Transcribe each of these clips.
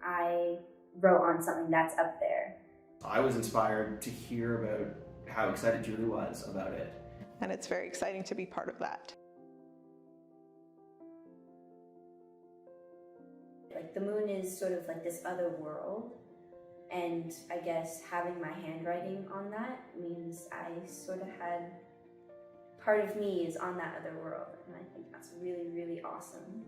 I wrote on something that's up there. I was inspired to hear about how excited Julie was about it. And it's very exciting to be part of that. Like the moon is sort of like this other world, and I guess having my handwriting on that means I sort of had, part of me is on that other world, and I think that's really, really awesome.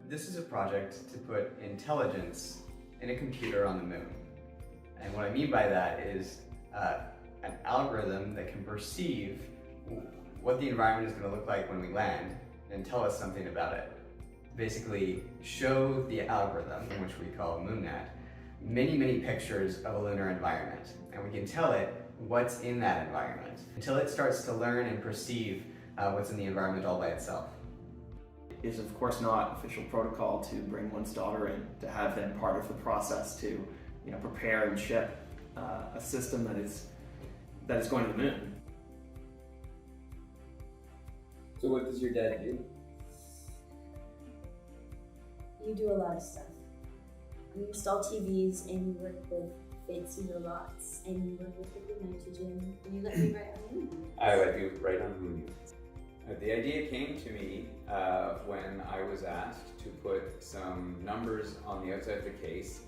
This is a project to put intelligence in a computer on the moon. And what I mean by that is an algorithm that can perceive what the environment is going to look like when we land and tell us something about it. Basically show the algorithm, which we call MoonNet, many pictures of a lunar environment. And we can tell it what's in that environment until it starts to learn and perceive what's in the environment all by itself. It is of course not official protocol to bring one's daughter in, to have them part of the process to prepare and ship a system that is going to the moon. So what does your dad do? You do a lot of stuff. You install TVs, and you work with fancy robots, and you work with liquid nitrogen, and you let me write on the moon. I let you write on the moon. The idea came to me when I was asked to put some numbers on the outside of the case.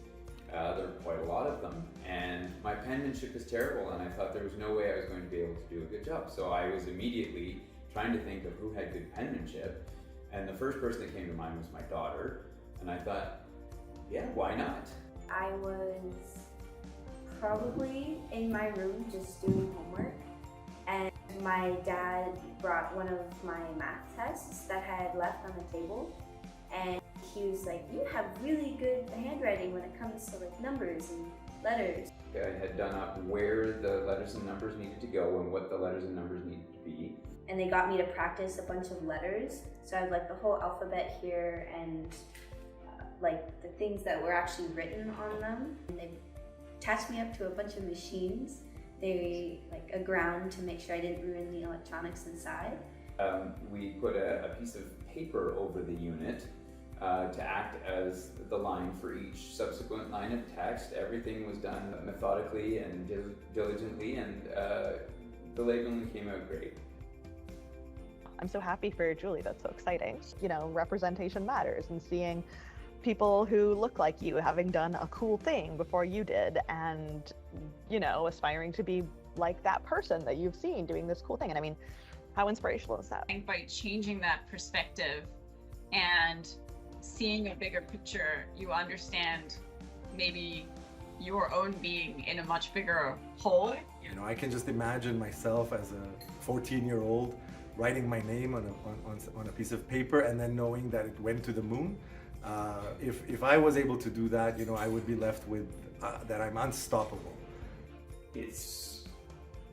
There are quite a lot of them, and my penmanship is terrible, and I thought there was no way I was going to be able to do a good job. So I was immediately trying to think of who had good penmanship, and the first person that came to mind was my daughter, and I thought, yeah, why not? I was probably in my room just doing homework, and my dad brought one of my math tests that I had left on the table, and he was like, you have really good handwriting when it comes to like numbers and letters. I had done up where the letters and numbers needed to go and what the letters and numbers needed to be. And they got me to practice a bunch of letters. So I had like the whole alphabet here and like the things that were actually written on them. And they attached me up to a bunch of machines. They like a ground to make sure I didn't ruin the electronics inside. We put a piece of paper over the unit to act as the line for each subsequent line of text. Everything was done methodically and diligently, and the labeling came out great. I'm so happy for Julie. That's so exciting. Representation matters, and seeing people who look like you having done a cool thing before you did, and aspiring to be like that person that you've seen doing this cool thing. And I mean, how inspirational is that? I think by changing that perspective and seeing a bigger picture, you understand maybe your own being in a much bigger whole. I can just imagine myself as a 14-year-old writing my name on a piece of paper and then knowing that it went to the moon. If I was able to do that, I would be left with that I'm unstoppable. It's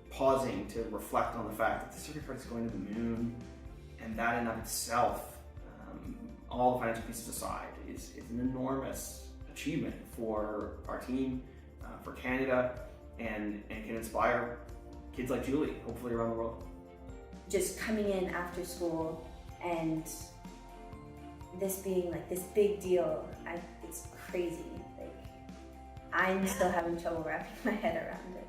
pausing to reflect on the fact that the circuit card is going to the moon, and that in of itself, all the financial pieces aside, is an enormous achievement for our team, for Canada, and can inspire kids like Julie, hopefully around the world. Just coming in after school and this being like this big deal, it's crazy. Like, I'm still having trouble wrapping my head around it.